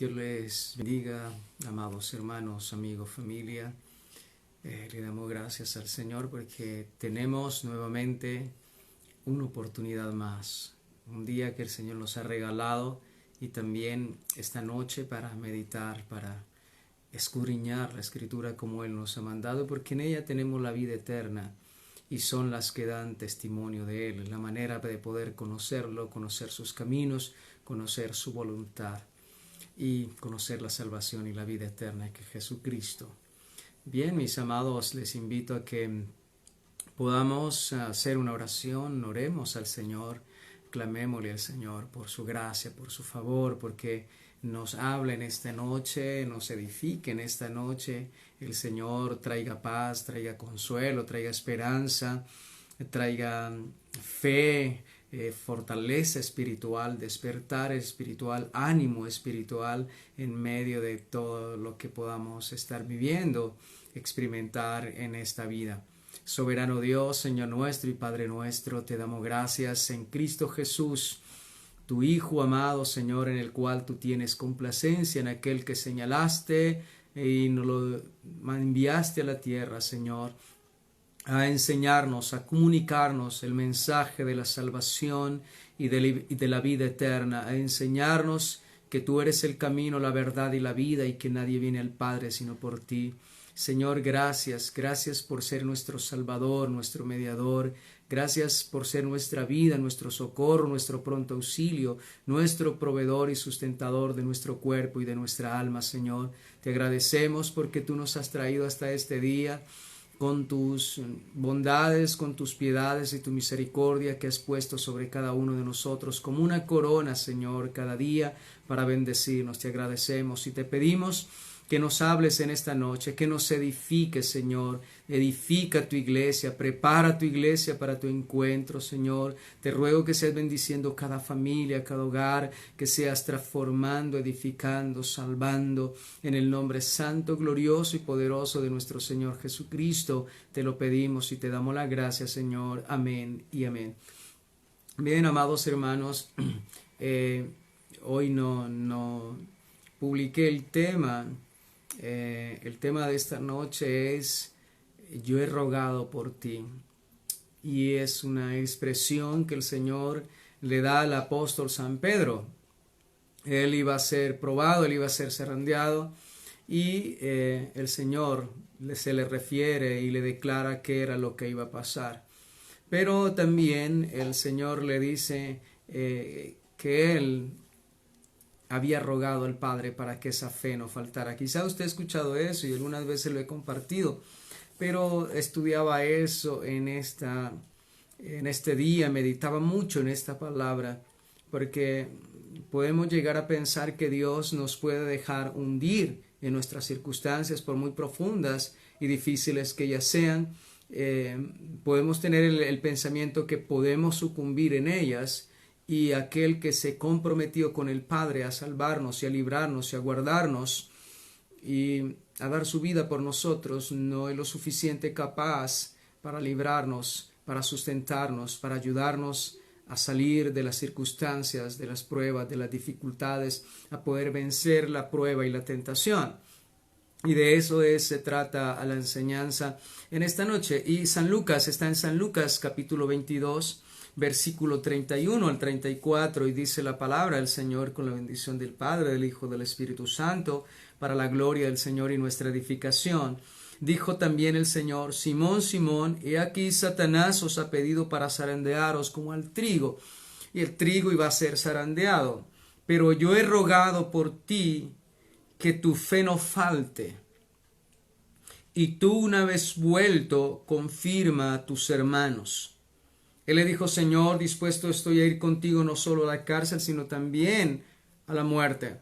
Dios les bendiga, amados hermanos, amigos, familia. Le damos gracias al Señor porque tenemos nuevamente una oportunidad más. Un día que el Señor nos ha regalado y también esta noche para meditar, para escudriñar la Escritura como Él nos ha mandado, porque en ella tenemos la vida eterna y son las que dan testimonio de Él, la manera de poder conocerlo, conocer sus caminos, conocer su voluntad y conocer la salvación y la vida eterna que es Jesucristo. Bien, mis amados, les invito a que podamos hacer una oración, oremos al Señor, clamémosle al Señor por su gracia, por su favor, porque nos habla en esta noche, nos edifique en esta noche, el Señor traiga paz, traiga consuelo, traiga esperanza, traiga fe, fortaleza espiritual, despertar espiritual, ánimo espiritual en medio de todo lo que podamos estar viviendo, experimentar en esta vida. Soberano Dios, Señor nuestro y Padre nuestro, te damos gracias en Cristo Jesús, tu Hijo amado, Señor, en el cual tú tienes complacencia, en aquel que señalaste y nos lo enviaste a la tierra, Señor, a enseñarnos, a comunicarnos el mensaje de la salvación y de la vida eterna, a enseñarnos que tú eres el camino, la verdad y la vida y que nadie viene al Padre sino por ti. Señor, gracias por ser nuestro Salvador, nuestro mediador. Gracias por ser nuestra vida, nuestro socorro, nuestro pronto auxilio, nuestro proveedor y sustentador de nuestro cuerpo y de nuestra alma, Señor. Te agradecemos porque tú nos has traído hasta este día con tus bondades, con tus piedades y tu misericordia que has puesto sobre cada uno de nosotros como una corona, Señor, cada día para bendecirnos. Te agradecemos y te pedimos que nos hables en esta noche, que nos edifiques, Señor. Edifica tu iglesia, prepara tu iglesia para tu encuentro, Señor. Te ruego que seas bendiciendo cada familia, cada hogar, que seas transformando, edificando, salvando. En el nombre santo, glorioso y poderoso de nuestro Señor Jesucristo, te lo pedimos y te damos la gracia, Señor. Amén y amén. Bien, amados hermanos, hoy no publiqué el tema. El tema de esta noche es yo he rogado por ti, y es una expresión que el Señor le da al apóstol San Pedro. Él iba a ser probado, él iba a ser zarandeado y el Señor se le refiere y le declara qué era lo que iba a pasar, pero también el Señor le dice que él había rogado al Padre para que esa fe no faltara. Quizá usted ha escuchado eso y algunas veces lo he compartido, pero estudiaba eso en este día, meditaba mucho en esta palabra, porque podemos llegar a pensar que Dios nos puede dejar hundir en nuestras circunstancias, por muy profundas y difíciles que ellas sean. Podemos tener el pensamiento que podemos sucumbir en ellas, y aquel que se comprometió con el Padre a salvarnos y a librarnos y a guardarnos y a dar su vida por nosotros no es lo suficiente capaz para librarnos, para sustentarnos, para ayudarnos a salir de las circunstancias, de las pruebas, de las dificultades, a poder vencer la prueba y la tentación. Y de eso se trata a la enseñanza en esta noche. Y San Lucas está en San Lucas capítulo 22, versículo 31 al 34, y dice la palabra del Señor: con la bendición del Padre, del Hijo, del Espíritu Santo, para la gloria del Señor y nuestra edificación. Dijo también el Señor: Simón, Simón, he aquí Satanás os ha pedido para zarandearos como al trigo. Y el trigo iba a ser zarandeado. Pero yo he rogado por ti que tu fe no falte. Y tú, una vez vuelto, confirma a tus hermanos. Él le dijo: Señor, dispuesto estoy a ir contigo no solo a la cárcel, sino también a la muerte.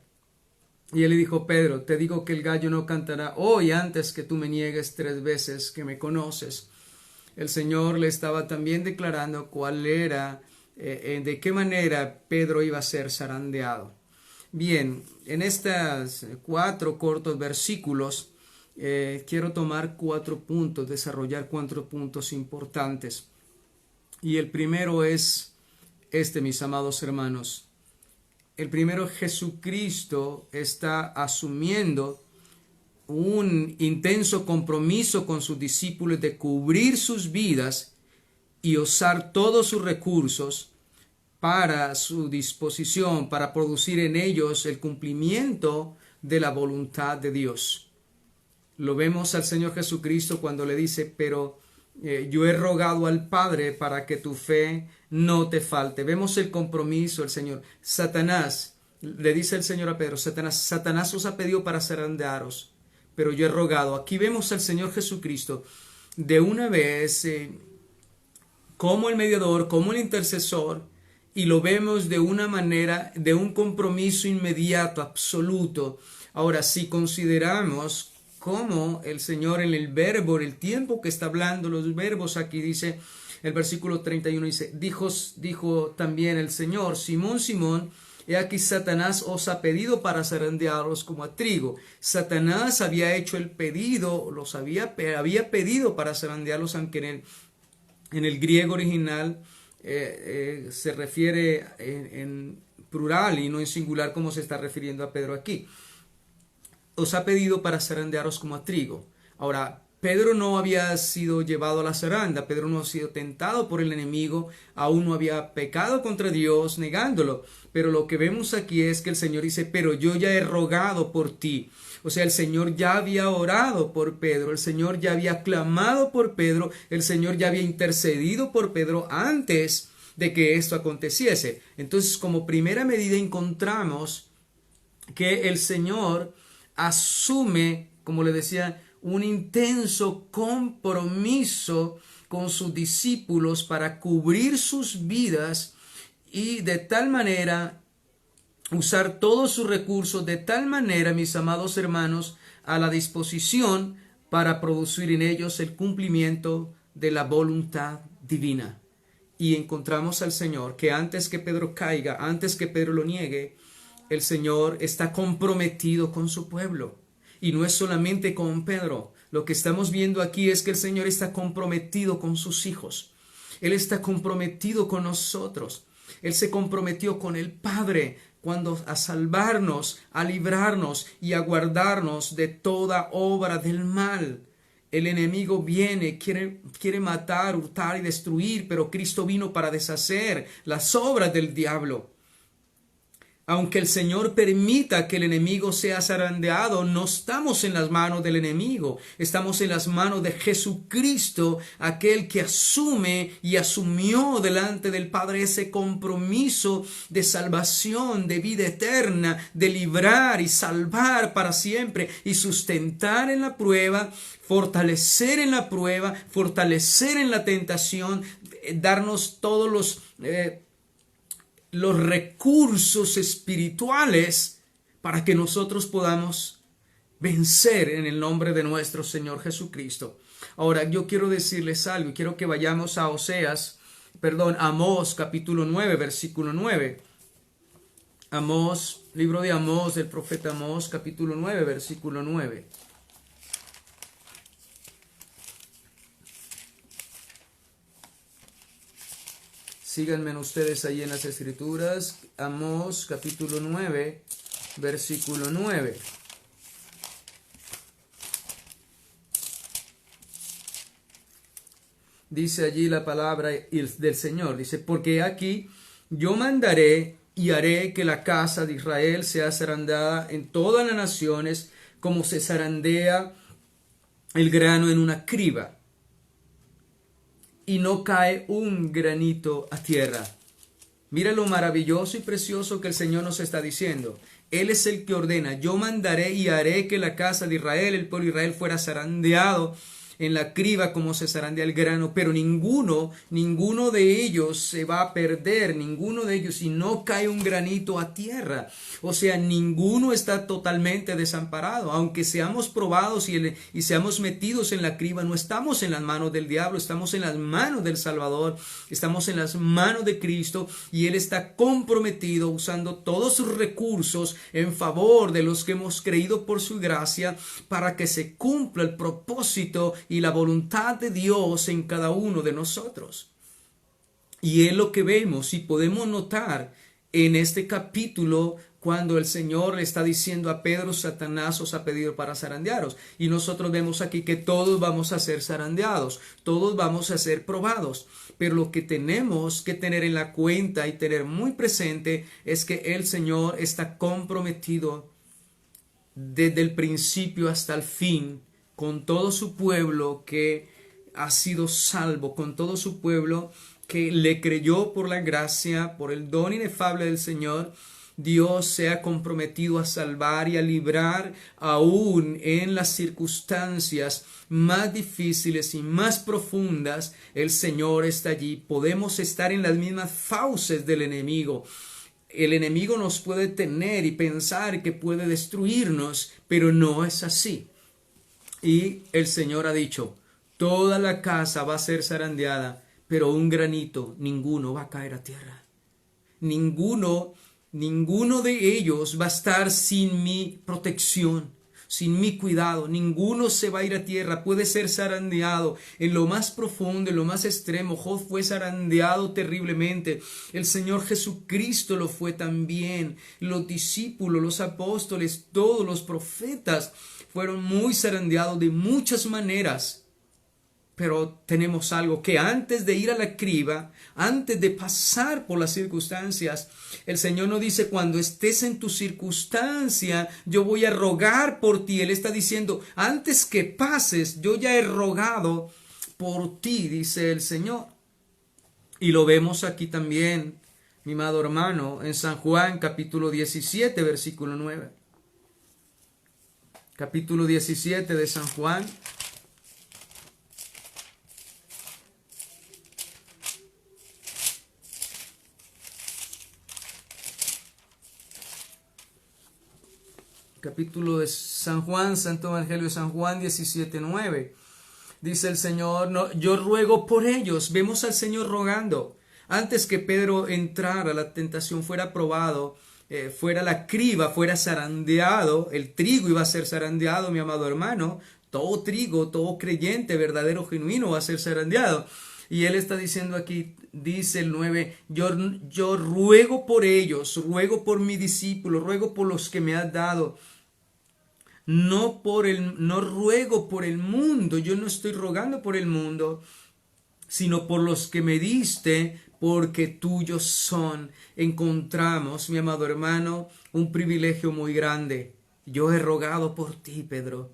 Y él le dijo: Pedro, te digo que el gallo no cantará hoy antes que tú me niegues 3 veces que me conoces. El Señor le estaba también declarando cuál era, de qué manera Pedro iba a ser zarandeado. Bien, en estos 4 cortos versículos quiero tomar 4 puntos, desarrollar 4 puntos importantes. Y el primero es mis amados hermanos: el primero, Jesucristo está asumiendo un intenso compromiso con sus discípulos de cubrir sus vidas y usar todos sus recursos para su disposición, para producir en ellos el cumplimiento de la voluntad de Dios. Lo vemos al Señor Jesucristo cuando le dice, pero yo he rogado al Padre para que tu fe no te falte. Vemos el compromiso del Señor. Satanás, le dice el Señor a Pedro, Satanás os ha pedido para zarandearos, pero yo he rogado. Aquí vemos al Señor Jesucristo de una vez como el mediador, como el intercesor, y lo vemos de una manera, de un compromiso inmediato, absoluto. Ahora, si consideramos cómo el Señor en el verbo, en el tiempo que está hablando, los verbos aquí dice, el versículo 31 dice, dijo también el Señor, Simón, Simón, he aquí Satanás os ha pedido para zarandearos como a trigo. Satanás había hecho el pedido, había pedido para zarandearlos, aunque en el griego original se refiere en plural y no en singular como se está refiriendo a Pedro aquí. Os ha pedido para zarandearos como a trigo. Ahora, Pedro no había sido llevado a la zaranda, Pedro no ha sido tentado por el enemigo, aún no había pecado contra Dios negándolo, pero lo que vemos aquí es que el Señor dice, pero yo ya he rogado por ti. O sea, el Señor ya había orado por Pedro, el Señor ya había clamado por Pedro, el Señor ya había intercedido por Pedro antes de que esto aconteciese. Entonces, como primera medida encontramos que el Señor asume, como le decía, un intenso compromiso con sus discípulos para cubrir sus vidas y de tal manera usar todos sus recursos, de tal manera, mis amados hermanos, a la disposición para producir en ellos el cumplimiento de la voluntad divina. Y encontramos al Señor que antes que Pedro caiga, antes que Pedro lo niegue, el Señor está comprometido con su pueblo. Y no es solamente con Pedro. Lo que estamos viendo aquí es que el Señor está comprometido con sus hijos. Él está comprometido con nosotros. Él se comprometió con el Padre a salvarnos, a librarnos y a guardarnos de toda obra del mal. El enemigo viene, quiere matar, hurtar y destruir, pero Cristo vino para deshacer las obras del diablo. Aunque el Señor permita que el enemigo sea zarandeado, no estamos en las manos del enemigo, estamos en las manos de Jesucristo, aquel que asume y asumió delante del Padre ese compromiso de salvación, de vida eterna, de librar y salvar para siempre y sustentar en la prueba, fortalecer en la prueba, fortalecer en la tentación, darnos todos los recursos espirituales para que nosotros podamos vencer en el nombre de nuestro Señor Jesucristo. Ahora, yo quiero decirles algo, quiero que vayamos a Amós capítulo 9, versículo 9. Amós, libro de Amós, del profeta Amós, capítulo 9, versículo 9. Síganme ustedes ahí en las Escrituras. Amós capítulo 9, versículo 9. Dice allí la palabra del Señor. Dice, porque aquí yo mandaré y haré que la casa de Israel sea zarandeada en todas las naciones, como se zarandea el grano en una criba, y no cae un granito a tierra. Mira lo maravilloso y precioso que el Señor nos está diciendo. Él es el que ordena. Yo mandaré y haré que la casa de Israel, el pueblo de Israel, fuera zarandeado en la criba como se zarandea el grano, pero ninguno de ellos se va a perder, ninguno de ellos, y no cae un granito a tierra. O sea, ninguno está totalmente desamparado. Aunque seamos probados y seamos metidos en la criba, no estamos en las manos del diablo, estamos en las manos del Salvador, estamos en las manos de Cristo, y Él está comprometido usando todos sus recursos en favor de los que hemos creído por su gracia, para que se cumpla el propósito y la voluntad de Dios en cada uno de nosotros. Y es lo que vemos y podemos notar en este capítulo cuando el Señor le está diciendo a Pedro: Satanás os ha pedido para zarandearos. Y nosotros vemos aquí que todos vamos a ser zarandeados, todos vamos a ser probados. Pero lo que tenemos que tener en la cuenta y tener muy presente es que el Señor está comprometido desde el principio hasta el fin con todo su pueblo que ha sido salvo, con todo su pueblo que le creyó por la gracia, por el don inefable del Señor. Dios se ha comprometido a salvar y a librar aún en las circunstancias más difíciles y más profundas. El Señor está allí. Podemos estar en las mismas fauces del enemigo. El enemigo nos puede tener y pensar que puede destruirnos, pero no es así. Y el Señor ha dicho: toda la casa va a ser zarandeada, pero un granito, ninguno va a caer a tierra. Ninguno de ellos va a estar sin mi protección, sin mi cuidado. Ninguno se va a ir a tierra, puede ser zarandeado en lo más profundo, en lo más extremo. Job fue zarandeado terriblemente. El Señor Jesucristo lo fue también. Los discípulos, los apóstoles, todos los profetas fueron muy zarandeados de muchas maneras. Pero tenemos algo: que antes de ir a la criba, antes de pasar por las circunstancias, el Señor nos dice: cuando estés en tu circunstancia, yo voy a rogar por ti. Él está diciendo: antes que pases, yo ya he rogado por ti, dice el Señor. Y lo vemos aquí también, mi amado hermano, en San Juan capítulo 17, versículo 9. Capítulo 17 de San Juan. Capítulo de San Juan, Santo Evangelio de San Juan 17:9. Dice el Señor: no, yo ruego por ellos. Vemos al Señor rogando. Antes que Pedro entrara a la tentación, fuera probado, fuera la criba, fuera zarandeado, el trigo iba a ser zarandeado, mi amado hermano. Todo trigo, todo creyente verdadero, genuino, va a ser zarandeado. Y él está diciendo aquí, dice el 9, yo ruego por ellos, ruego por mi discípulo, ruego por los que me has dado. No ruego por el mundo, yo no estoy rogando por el mundo, sino por los que me diste, porque tuyos son. Encontramos, mi amado hermano, un privilegio muy grande. Yo he rogado por ti, Pedro.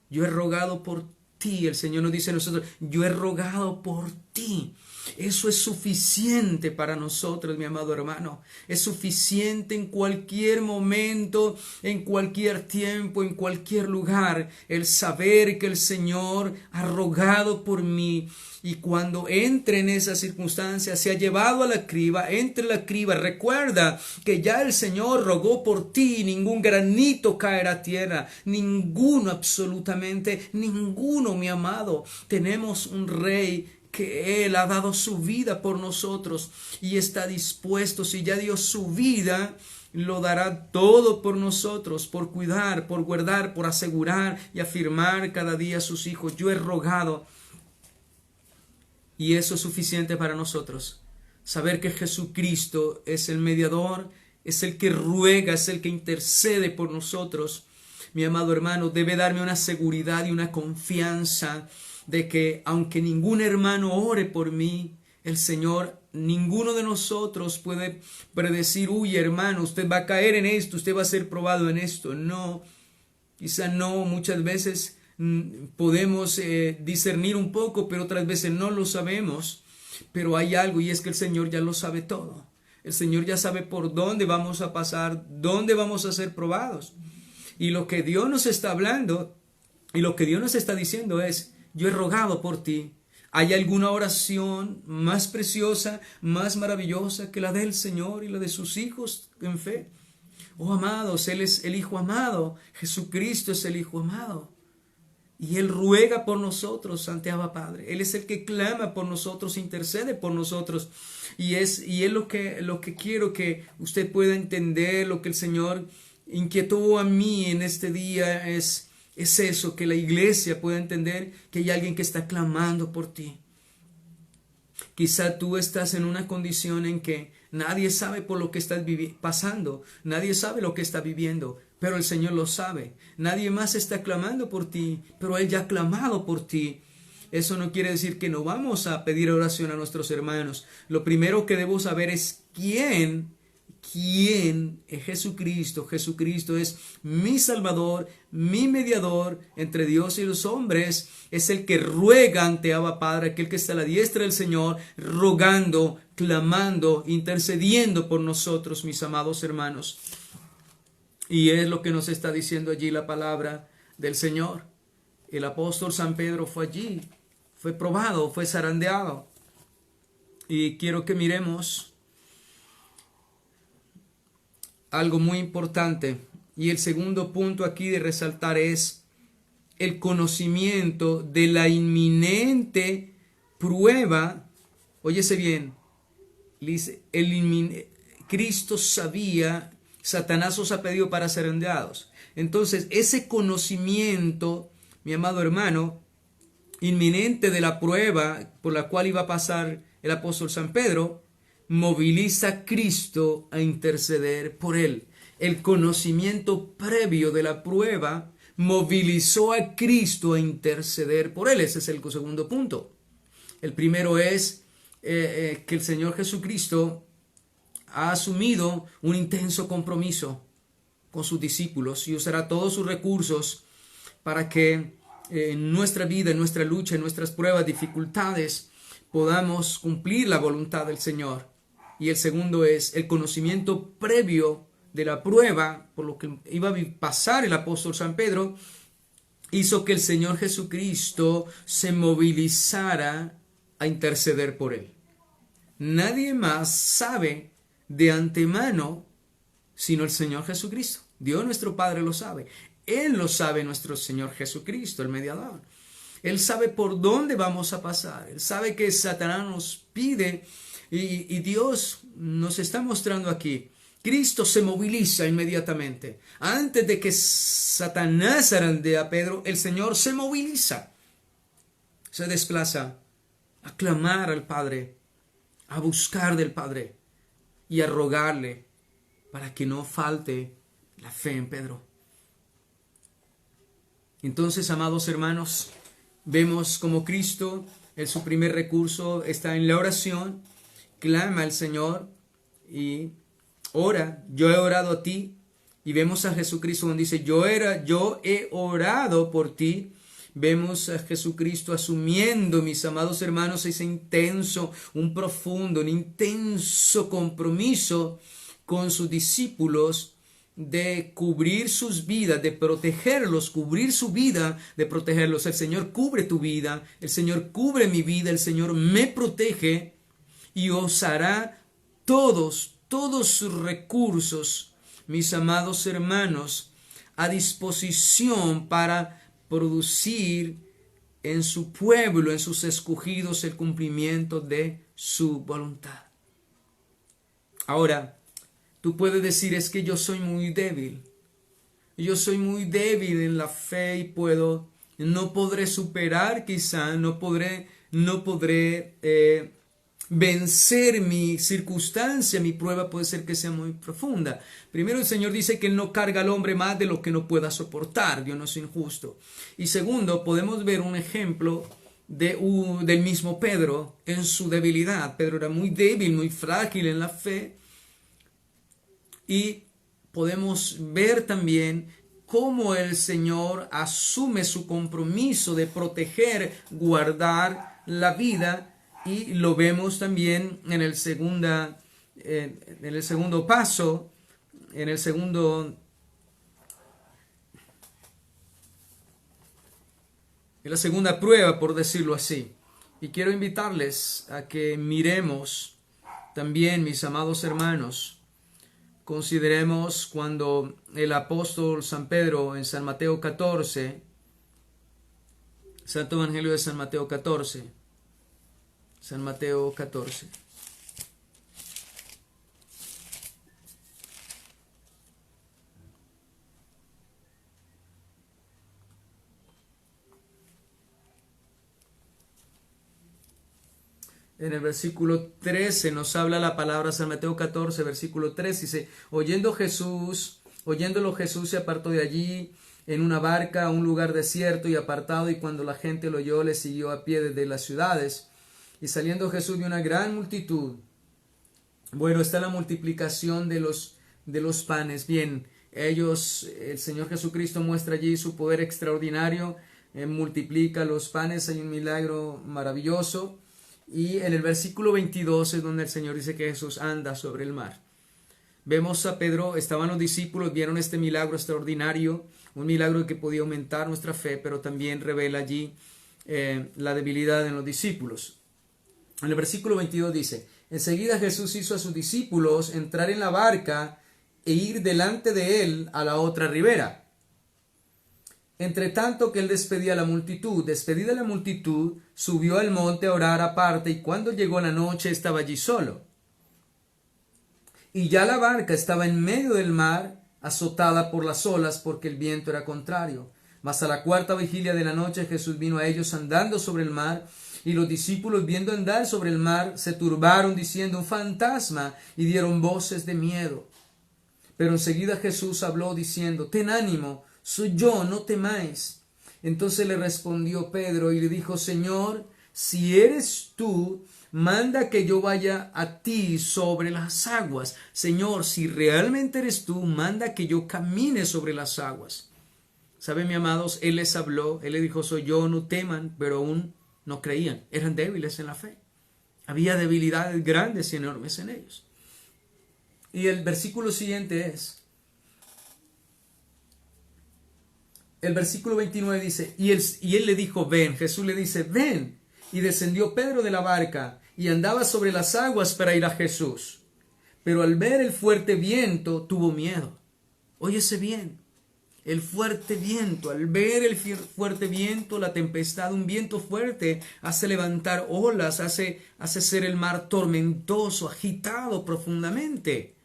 Yo he rogado por ti. El Señor nos dice a nosotros: yo he rogado por ti. Eso es suficiente para nosotros, mi amado hermano. Es suficiente en cualquier momento, en cualquier tiempo, en cualquier lugar, el saber que el Señor ha rogado por mí. Y cuando entre en esa circunstancia, se ha llevado a la criba, entre la criba, recuerda que ya el Señor rogó por ti. Ningún granito caerá a tierra, ninguno, absolutamente ninguno, mi amado. Tenemos un Rey que Él ha dado su vida por nosotros y está dispuesto. Si ya dio su vida, lo dará todo por nosotros, por cuidar, por guardar, por asegurar y afirmar cada día a sus hijos. Yo he rogado. Y eso es suficiente para nosotros. Saber que Jesucristo es el mediador, es el que ruega, es el que intercede por nosotros. Mi amado hermano, debe darme una seguridad y una confianza de que aunque ningún hermano ore por mí, el Señor, ninguno de nosotros puede predecir: uy, hermano, usted va a caer en esto, usted va a ser probado en esto. No, quizá no, muchas veces podemos discernir un poco, pero otras veces no lo sabemos. Pero hay algo, y es que el Señor ya lo sabe todo. El Señor ya sabe por dónde vamos a pasar, dónde vamos a ser probados. Y lo que Dios nos está hablando y lo que Dios nos está diciendo es: yo he rogado por ti. ¿Hay alguna oración más preciosa, más maravillosa que la del Señor y la de sus hijos en fe? Oh, amados, Él es el Hijo amado. Jesucristo es el Hijo amado. Y Él ruega por nosotros ante Abba Padre. Él es el que clama por nosotros, intercede por nosotros. Y es lo que quiero que usted pueda entender, lo que el Señor inquietó a mí en este día es eso, que la iglesia pueda entender que hay alguien que está clamando por ti. Quizá tú estás en una condición en que Nadie sabe por lo que estás pasando. Nadie sabe lo que está viviendo, pero el Señor lo sabe. Nadie más está clamando por ti, pero Él ya ha clamado por ti. Eso no quiere decir que no vamos a pedir oración a nuestros hermanos. Lo primero que debo saber es quién es Jesucristo. Jesucristo es mi Salvador, mi mediador entre Dios y los hombres. Es el que ruega ante Abba Padre, aquel que está a la diestra del Señor, rogando, clamando, intercediendo por nosotros, mis amados hermanos. Y es lo que nos está diciendo allí la palabra del Señor. El apóstol San Pedro fue allí, fue probado, fue zarandeado. Y quiero que miremos algo muy importante. Y el segundo punto aquí de resaltar es el conocimiento de la inminente prueba. Óyese bien, Cristo sabía, Satanás os ha pedido para ser zarandeados. Entonces, ese conocimiento, mi amado hermano, inminente de la prueba por la cual iba a pasar el apóstol San Pedro, moviliza a Cristo a interceder por él. El conocimiento previo de la prueba movilizó a Cristo a interceder por él. Ese es el segundo punto. El primero es que el Señor Jesucristo ha asumido un intenso compromiso con sus discípulos y usará todos sus recursos para que en nuestra vida, en nuestra lucha, en nuestras pruebas, dificultades, podamos cumplir la voluntad del Señor. Y el segundo es el conocimiento previo de la prueba por lo que iba a pasar el apóstol San Pedro, hizo que el Señor Jesucristo se movilizara a interceder por él. Nadie más sabe de antemano sino el Señor Jesucristo. Dios nuestro Padre lo sabe. Él lo sabe, nuestro Señor Jesucristo, el mediador. Él sabe por dónde vamos a pasar. Él sabe que Satanás nos pide y Dios nos está mostrando aquí. Cristo se moviliza inmediatamente. Antes de que Satanás zarandea a Pedro, el Señor se moviliza. Se desplaza a clamar al Padre, a buscar del Padre y a rogarle para que no falte la fe en Pedro. Entonces, amados hermanos, vemos como Cristo, en su primer recurso, está en la oración, clama al Señor y ora. Yo he orado a ti. Y vemos a Jesucristo donde dice, yo he orado por ti. Vemos a Jesucristo asumiendo, mis amados hermanos, ese intenso, un intenso compromiso con sus discípulos de cubrir sus vidas, de protegerlos, cubrir su vida, de protegerlos. El Señor cubre tu vida, el Señor cubre mi vida, el Señor me protege y os hará todos sus recursos, mis amados hermanos, a disposición para producir en su pueblo, en sus escogidos, el cumplimiento de su voluntad. Ahora, tú puedes decir, es que yo soy muy débil. Yo soy muy débil en la fe y no podré superar quizá, no podré vencer mi circunstancia, mi prueba puede ser que sea muy profunda. Primero, el Señor dice que Él no carga al hombre más de lo que no pueda soportar. Dios no es injusto. Y segundo, podemos ver un ejemplo del mismo Pedro en su debilidad. Pedro era muy débil, muy frágil en la fe. Y podemos ver también cómo el Señor asume su compromiso de proteger, guardar la vida. Y lo vemos también en el segundo paso, en la segunda prueba, por decirlo así. Y quiero invitarles a que miremos también, mis amados hermanos, consideremos cuando el apóstol San Pedro en San Mateo 14, Santo Evangelio de San Mateo 14, San Mateo 14. En el versículo 13 nos habla la palabra, San Mateo 14, versículo 13, dice, oyéndolo Jesús se apartó de allí en una barca a un lugar desierto y apartado, y cuando la gente lo oyó, le siguió a pie desde las ciudades. Y saliendo Jesús vio una gran multitud. Bueno, está la multiplicación de los panes. Bien, el Señor Jesucristo muestra allí su poder extraordinario, multiplica los panes, hay un milagro maravilloso. Y en el versículo 22 es donde el Señor dice que Jesús anda sobre el mar. Vemos a Pedro, estaban los discípulos, vieron este milagro extraordinario, un milagro que podía aumentar nuestra fe, pero también revela allí la debilidad en los discípulos. En el versículo 22 dice, enseguida Jesús hizo a sus discípulos entrar en la barca e ir delante de él a la otra ribera. Entre tanto que él despedida la multitud, subió al monte a orar aparte, y cuando llegó la noche estaba allí solo. Y ya la barca estaba en medio del mar, azotada por las olas, porque el viento era contrario. Mas a la cuarta vigilia de la noche Jesús vino a ellos andando sobre el mar, y los discípulos, viendo andar sobre el mar, se turbaron diciendo, un fantasma, y dieron voces de miedo. Pero enseguida Jesús habló diciendo, ten ánimo, soy yo, no temáis. Entonces le respondió Pedro y le dijo, Señor, si eres tú, manda que yo vaya a ti sobre las aguas. Señor, si realmente eres tú, manda que yo camine sobre las aguas. ¿Saben, mis amados? Él les habló, él les dijo, soy yo, no teman, pero aún no creían, eran débiles en la fe. Había debilidades grandes y enormes en ellos. Y el versículo siguiente es, el versículo 29 dice, y él le dijo, ven. Jesús le dice, ven. Y descendió Pedro de la barca y andaba sobre las aguas para ir a Jesús. Pero al ver el fuerte viento, tuvo miedo. Óyese bien, el fuerte viento, al ver el fuerte viento, la tempestad, un viento fuerte hace levantar olas, hace ser el mar tormentoso, agitado profundamente.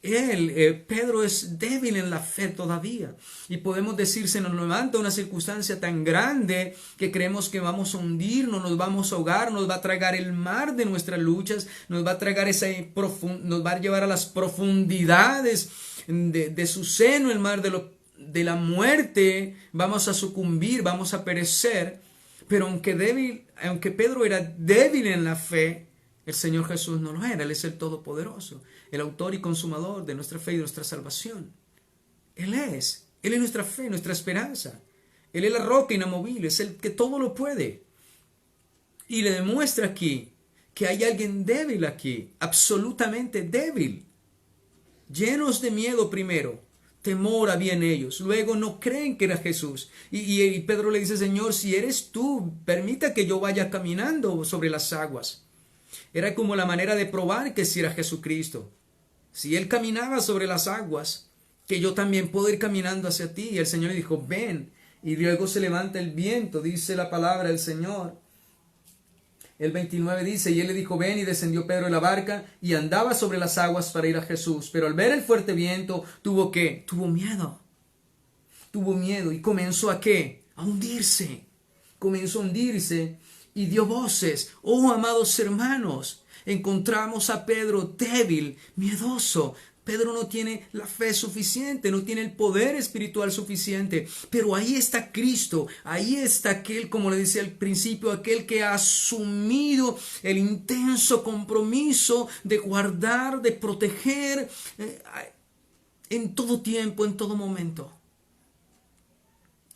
Pedro es débil en la fe todavía, y podemos decir, se nos levanta una circunstancia tan grande que creemos que vamos a hundirnos, nos vamos a ahogar, nos va a tragar el mar de nuestras luchas, nos va a tragar nos va a llevar a las profundidades de su seno, el mar de la muerte, vamos a sucumbir, vamos a perecer. Pero aunque Pedro era débil en la fe, el Señor Jesús no lo era. Él es el Todopoderoso, el autor y consumador de nuestra fe y de nuestra salvación. Él es nuestra fe, nuestra esperanza. Él es la roca inamovible, es el que todo lo puede. Y le demuestra aquí que hay alguien débil aquí, absolutamente débil. Llenos de miedo primero, temor había en ellos. Luego no creen que era Jesús. Y Pedro le dice, Señor, si eres tú, permita que yo vaya caminando sobre las aguas. Era como la manera de probar que si era Jesucristo. Si él caminaba sobre las aguas, que yo también puedo ir caminando hacia ti. Y el Señor le dijo, ven. Y luego se levanta el viento, dice la palabra del Señor. El 29 dice, y él le dijo, ven, y descendió Pedro de la barca, y andaba sobre las aguas para ir a Jesús. Pero al ver el fuerte viento, tuvo miedo. Tuvo miedo, y comenzó ¿a qué? A hundirse. Comenzó a hundirse, y dio voces. Oh, amados hermanos, encontramos a Pedro débil, miedoso. Pedro no tiene la fe suficiente, no tiene el poder espiritual suficiente, pero ahí está Cristo, ahí está aquel, como le decía al principio, aquel que ha asumido el intenso compromiso de guardar, de proteger en todo tiempo, en todo momento.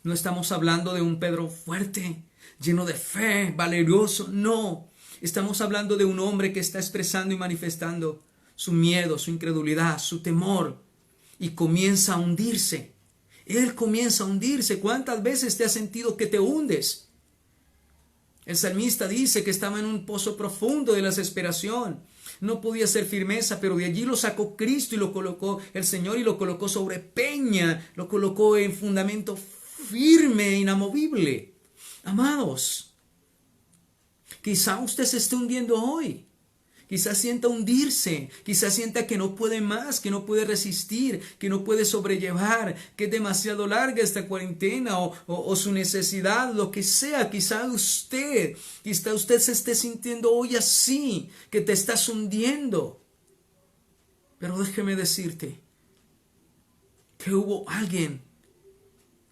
No estamos hablando de un Pedro fuerte, lleno de fe, valeroso, no. Estamos hablando de un hombre que está expresando y manifestando su miedo, su incredulidad, su temor, y comienza a hundirse. Él comienza a hundirse. ¿Cuántas veces te has sentido que te hundes? El salmista dice que estaba en un pozo profundo de la desesperación. No podía ser firmeza, pero de allí lo sacó Cristo y lo colocó el Señor, y lo colocó sobre peña, lo colocó en fundamento firme e inamovible. Amados, quizá usted se esté hundiendo hoy. Quizás sienta hundirse, quizás sienta que no puede más, que no puede resistir, que no puede sobrellevar, que es demasiado larga esta cuarentena o su necesidad, lo que sea. Quizás usted se esté sintiendo hoy así, que te estás hundiendo. Pero déjeme decirte que hubo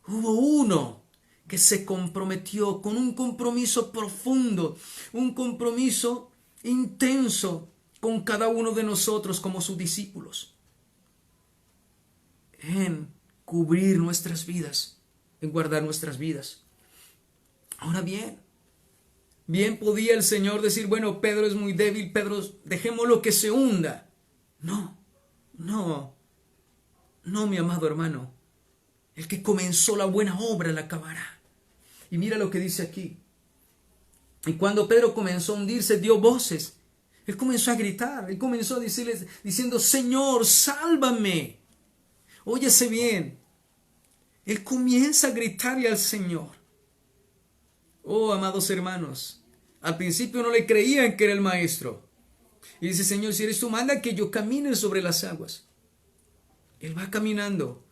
uno que se comprometió con un compromiso profundo, un compromiso intenso con cada uno de nosotros como sus discípulos, en cubrir nuestras vidas, en guardar nuestras vidas. Ahora bien podía el Señor decir, bueno, Pedro es muy débil, Pedro, dejémoslo que se hunda. No, mi amado hermano. El que comenzó la buena obra la acabará. Y mira lo que dice aquí. Y cuando Pedro comenzó a hundirse, dio voces. Él comenzó a gritar. Él comenzó a decirles, diciendo, Señor, sálvame. Óyese bien. Él comienza a gritarle al Señor. Oh, amados hermanos. Al principio no le creían que era el maestro. Y dice, Señor, si eres tú, manda que yo camine sobre las aguas. Él va caminando.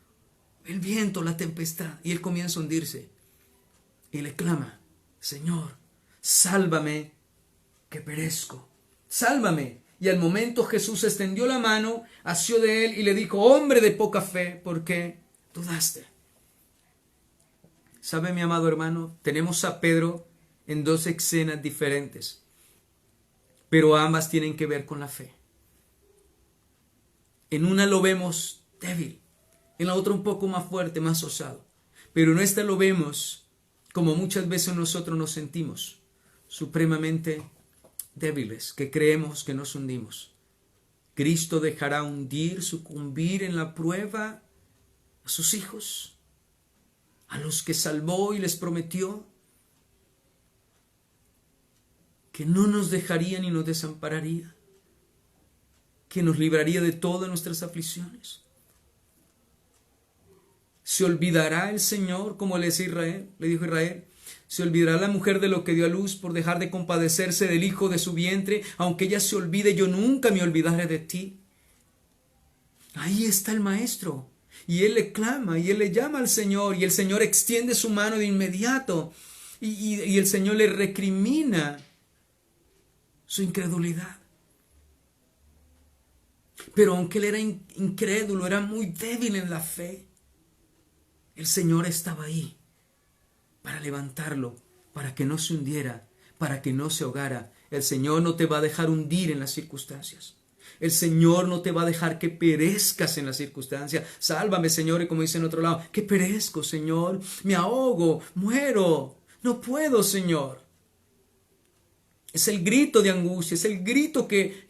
El viento, la tempestad. Y él comienza a hundirse. Y le clama, Señor, sálvame, que perezco. Sálvame. Y al momento Jesús extendió la mano, asió de él y le dijo, hombre de poca fe, ¿por qué dudaste? ¿Sabe, mi amado hermano? Tenemos a Pedro en dos escenas diferentes, pero ambas tienen que ver con la fe. En una lo vemos débil, en la otra un poco más fuerte, más osado. Pero en esta lo vemos como muchas veces nosotros nos sentimos, supremamente débiles, que creemos que nos hundimos. Cristo dejará sucumbir en la prueba a sus hijos, a los que salvó y les prometió que no nos dejaría ni nos desampararía, que nos libraría de todas nuestras aflicciones. ¿Se olvidará el Señor, como le dijo Israel? ¿Se olvidará la mujer de lo que dio a luz por dejar de compadecerse del hijo de su vientre? Aunque ella se olvide, yo nunca me olvidaré de ti. Ahí está el maestro. Y él le clama, y él le llama al Señor, y el Señor extiende su mano de inmediato. Y el Señor le recrimina su incredulidad. Pero aunque él era incrédulo, era muy débil en la fe, el Señor estaba ahí para levantarlo, para que no se hundiera, para que no se ahogara. El Señor no te va a dejar hundir en las circunstancias. El Señor no te va a dejar que perezcas en las circunstancias. Sálvame, Señor, y como dice en otro lado, que perezco, Señor, me ahogo, muero, no puedo, Señor. Es el grito de angustia, es el grito que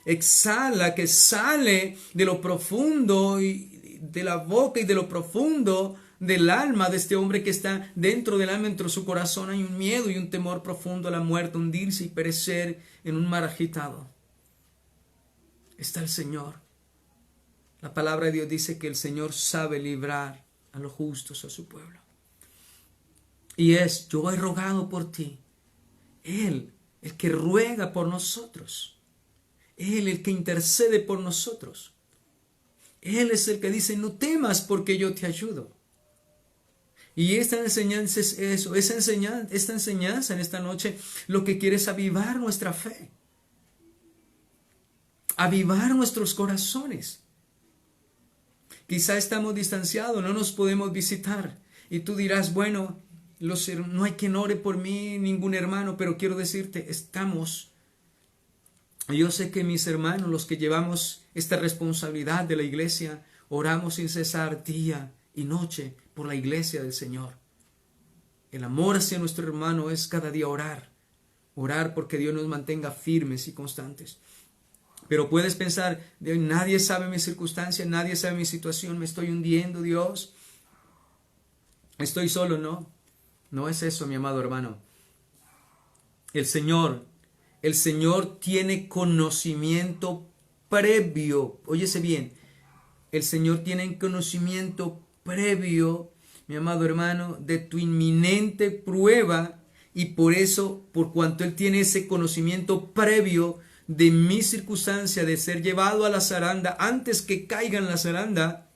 exhala, que sale de lo profundo y de la boca y de lo profundo del alma de este hombre que está dentro del alma, dentro de su corazón. Hay un miedo y un temor profundo a la muerte, hundirse y perecer en un mar agitado. Está el Señor. La palabra de Dios dice que el Señor sabe librar a los justos, a su pueblo. Y yo he rogado por ti. Él, el que ruega por nosotros. Él, el que intercede por nosotros. Él es el que dice, no temas porque yo te ayudo. Y esta enseñanza es eso, esta enseñanza en esta noche lo que quiere es avivar nuestra fe. Avivar nuestros corazones. Quizá estamos distanciados, no nos podemos visitar. Y tú dirás, bueno, no hay quien ore por mí, ningún hermano, pero quiero decirte, yo sé que mis hermanos, los que llevamos esta responsabilidad de la iglesia, oramos sin cesar día y noche por la iglesia del Señor. El amor hacia nuestro hermano es cada día orar porque Dios nos mantenga firmes y constantes. Pero puedes pensar, nadie sabe mi circunstancia, nadie sabe mi situación, me estoy hundiendo, Dios. Estoy solo, no es eso, mi amado hermano. El Señor tiene conocimiento previo, óyese bien, el Señor tiene conocimiento previo, mi amado hermano, de tu inminente prueba Y por eso, por cuanto Él tiene ese conocimiento previo de mi circunstancia de ser llevado a la zaranda, antes que caiga en la zaranda,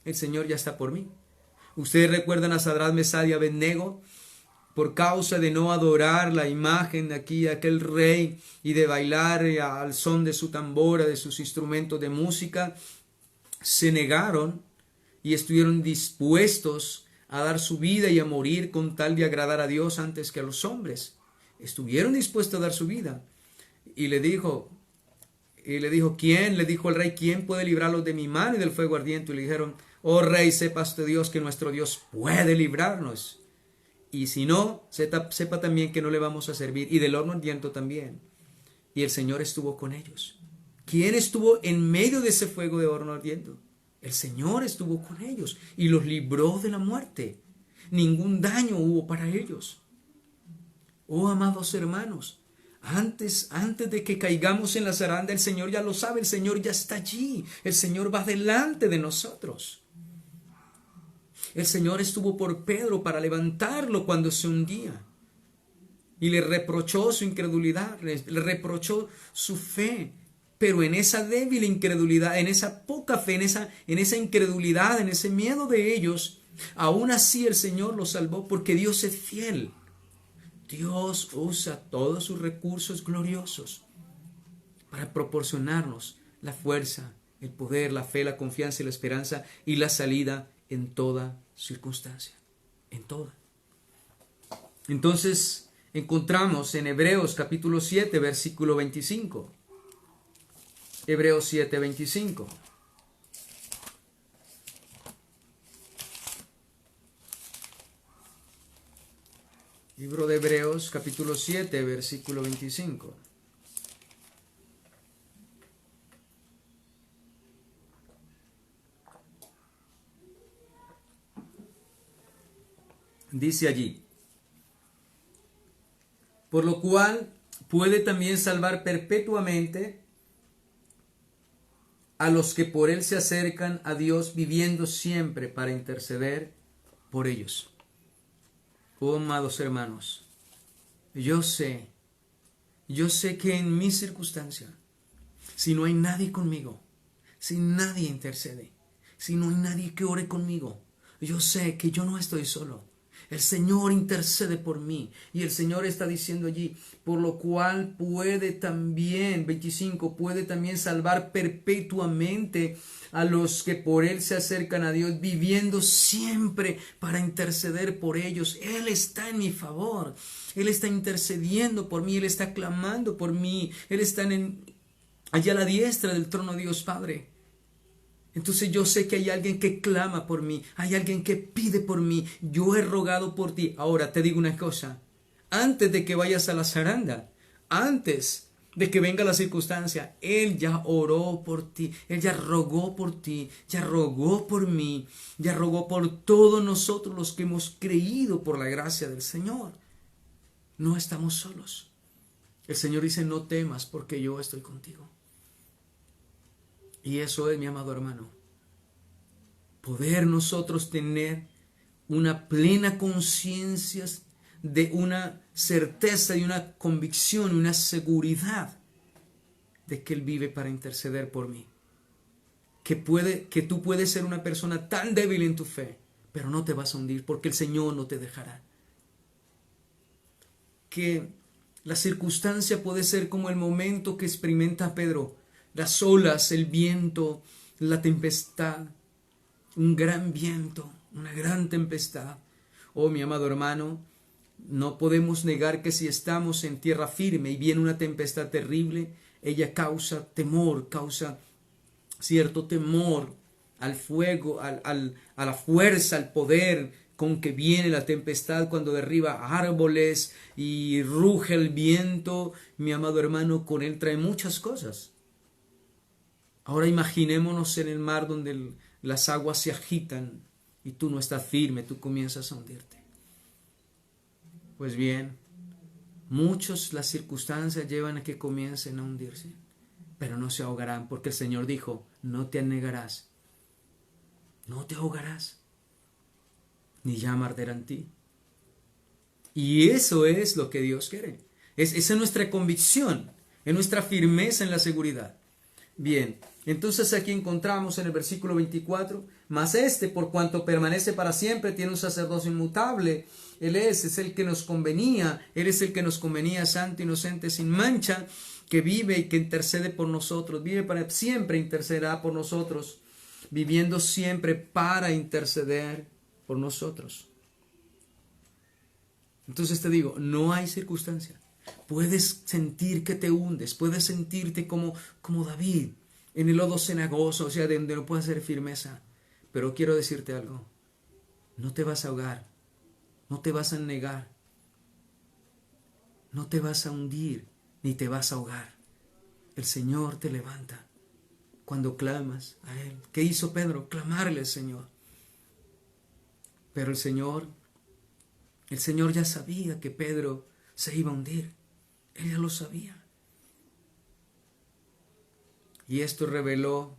el Señor ya está por mí. Ustedes recuerdan a Sadrach, Mesach y Abednego, por causa de no adorar la imagen de aquí, aquel rey, y de bailar al son de su tambora, de sus instrumentos de música, se negaron y estuvieron dispuestos a dar su vida y a morir con tal de agradar a Dios antes que a los hombres. Estuvieron dispuestos a dar su vida. Y le dijo, ¿quién? Le dijo el rey, ¿quién puede librarlos de mi mano y del fuego ardiente? Y le dijeron, oh rey, sepa usted Dios que nuestro Dios puede librarnos. Y si no, sepa también que no le vamos a servir. Y del horno ardiente también. Y el Señor estuvo con ellos. ¿Quién estuvo en medio de ese fuego de horno ardiente? El Señor estuvo con ellos y los libró de la muerte. Ningún daño hubo para ellos. Oh, amados hermanos, antes de que caigamos en la zaranda, el Señor ya lo sabe, el Señor ya está allí. El Señor va delante de nosotros. El Señor estuvo por Pedro para levantarlo cuando se hundía. Y le reprochó su incredulidad, le reprochó su fe. Pero en esa débil incredulidad, en esa poca fe, en esa incredulidad, en ese miedo de ellos, aún así el Señor los salvó porque Dios es fiel. Dios usa todos sus recursos gloriosos para proporcionarnos la fuerza, el poder, la fe, la confianza y la esperanza y la salida en toda circunstancia, en toda. Entonces encontramos en Hebreos capítulo 7, versículo 25. Hebreos 7, 25. Libro de Hebreos capítulo 7, versículo 25. Dice allí, por lo cual puede también salvar perpetuamente a los que por él se acercan a Dios, viviendo siempre para interceder por ellos. Oh, amados hermanos, yo sé que en mi circunstancia, si no hay nadie conmigo, si nadie intercede, si no hay nadie que ore conmigo, yo sé que yo no estoy solo. El Señor intercede por mí. Y el Señor está diciendo allí, por lo cual puede también, 25, puede también salvar perpetuamente a los que por Él se acercan a Dios, viviendo siempre para interceder por ellos. Él está en mi favor. Él está intercediendo por mí. Él está clamando por mí. Él está allá a la diestra del trono de Dios Padre. Entonces yo sé que hay alguien que clama por mí, hay alguien que pide por mí, yo he rogado por ti. Ahora te digo una cosa, antes de que vayas a la zaranda, antes de que venga la circunstancia, Él ya oró por ti, Él ya rogó por ti, ya rogó por mí, ya rogó por todos nosotros los que hemos creído por la gracia del Señor. No estamos solos. El Señor dice, no temas porque yo estoy contigo. Y eso es, mi amado hermano, poder nosotros tener una plena conciencia de una certeza y una convicción, una seguridad de que Él vive para interceder por mí. Que tú puedes ser una persona tan débil en tu fe, pero no te vas a hundir porque el Señor no te dejará. Que la circunstancia puede ser como el momento que experimenta Pedro. Las olas, el viento, la tempestad, un gran viento, una gran tempestad. Oh, mi amado hermano, no podemos negar que si estamos en tierra firme y viene una tempestad terrible, ella causa temor, causa cierto temor al fuego, a la fuerza, al poder con que viene la tempestad cuando derriba árboles y ruge el viento. Mi amado hermano, con él trae muchas cosas. Ahora imaginémonos en el mar donde las aguas se agitan y tú no estás firme, tú comienzas a hundirte. Pues bien, muchos las circunstancias llevan a que comiencen a hundirse, pero no se ahogarán porque el Señor dijo, no te anegarás, no te ahogarás, ni llama arderá en ti. Y eso es lo que Dios quiere. Esa es nuestra convicción, es nuestra firmeza en la seguridad. Bien, entonces aquí encontramos en el versículo 24, mas por cuanto permanece para siempre, tiene un sacerdocio inmutable. Él es el que nos convenía, Él es el que nos convenía, santo, inocente, sin mancha, que vive y que intercede por nosotros, vive para siempre, intercederá por nosotros, viviendo siempre para interceder por nosotros. Entonces te digo, no hay circunstancia. Puedes sentir que te hundes, puedes sentirte como David, en el lodo cenagoso, o sea, donde no puedes hacer firmeza. Pero quiero decirte algo, no te vas a ahogar, no te vas a negar, no te vas a hundir, ni te vas a ahogar. El Señor te levanta cuando clamas a Él. ¿Qué hizo Pedro? Clamarle al Señor. Pero el Señor ya sabía que Pedro se iba a hundir. Él ya lo sabía. Y esto reveló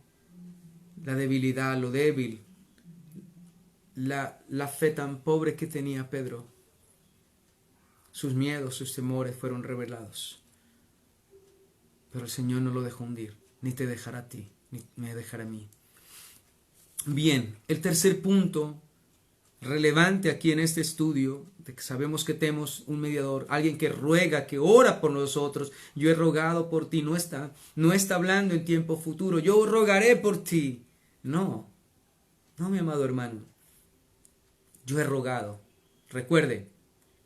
la debilidad, lo débil, la fe tan pobre que tenía Pedro. Sus miedos, sus temores fueron revelados. Pero el Señor no lo dejó hundir, ni te dejará a ti, ni me dejará a mí. Bien, el tercer punto relevante aquí en este estudio, de que sabemos que tenemos un mediador, alguien que ruega, que ora por nosotros. Yo he rogado por ti, no está hablando en tiempo futuro, yo rogaré por ti. No, mi amado hermano, yo he rogado. Recuerde,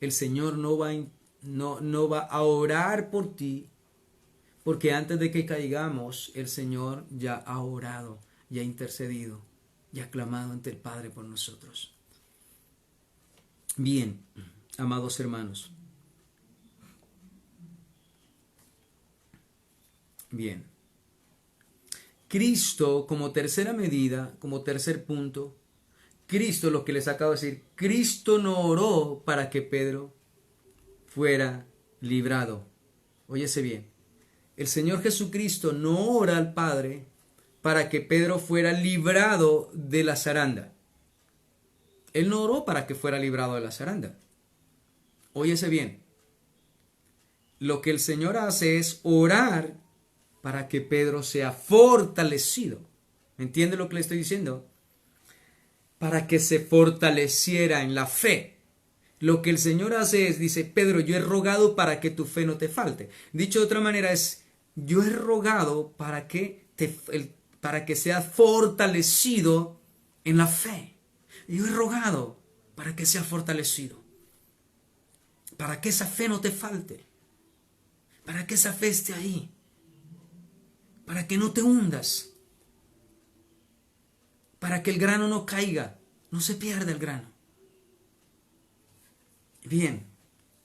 el Señor no va a orar por ti, porque antes de que caigamos, el Señor ya ha orado, ya ha intercedido, ya ha clamado ante el Padre por nosotros. Bien, amados hermanos. Bien. Cristo, como tercera medida, como tercer punto, Cristo, lo que les acabo de decir, Cristo no oró para que Pedro fuera librado. Óyese bien. El Señor Jesucristo no ora al Padre para que Pedro fuera librado de la zaranda. Él no oró para que fuera librado de la zaranda. Óyese bien. Lo que el Señor hace es orar para que Pedro sea fortalecido. ¿Me entiende lo que le estoy diciendo? Para que se fortaleciera en la fe. Lo que el Señor hace es, dice, Pedro, yo he rogado para que tu fe no te falte. Dicho de otra manera es, yo he rogado para que seas fortalecido en la fe. Yo he rogado para que seas fortalecido. Para que esa fe no te falte. Para que esa fe esté ahí. Para que no te hundas. Para que el grano no caiga. No se pierda el grano. Bien,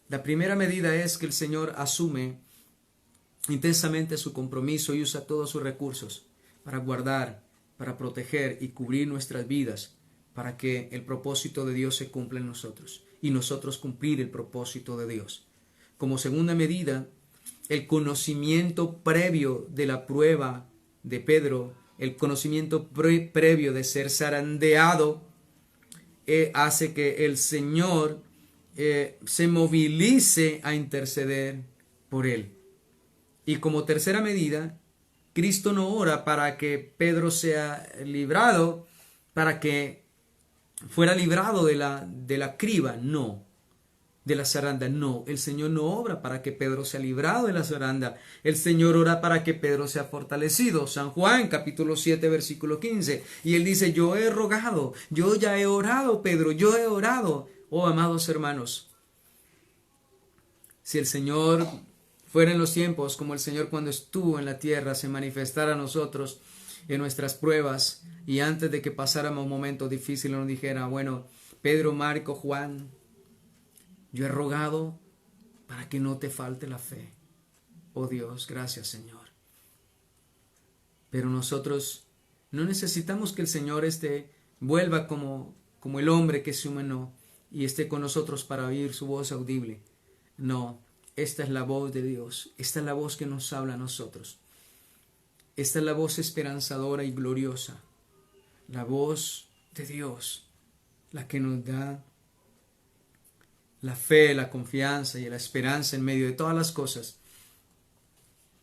la primera medida es que el Señor asume intensamente su compromiso y usa todos sus recursos para guardar, para proteger y cubrir nuestras vidas, para que el propósito de Dios se cumpla en nosotros y nosotros cumplir el propósito de Dios. Como segunda medida, el conocimiento previo de la prueba de Pedro, el conocimiento previo de ser zarandeado, hace que el Señor se movilice a interceder por él. Y como tercera medida, Cristo no ora para que Pedro sea librado, para que fuera librado de la criba, no, de la zaranda, no. El Señor no obra para que Pedro sea librado de la zaranda. El Señor ora para que Pedro sea fortalecido. San Juan, capítulo 7, versículo 15. Y él dice, yo he rogado, yo ya he orado, Pedro, yo he orado. Oh, amados hermanos, si el Señor fuera en los tiempos como el Señor cuando estuvo en la tierra, se manifestara a nosotros en nuestras pruebas y antes de que pasáramos un momento difícil nos dijera, bueno, Pedro, Marco, Juan, yo he rogado para que no te falte la fe. Oh Dios, gracias Señor. Pero nosotros no necesitamos que el Señor vuelva como el hombre que se humanó y esté con nosotros para oír su voz audible. No, esta es la voz de Dios, esta es la voz que nos habla a nosotros. Esta es la voz esperanzadora y gloriosa, la voz de Dios, la que nos da la fe, la confianza y la esperanza en medio de todas las cosas,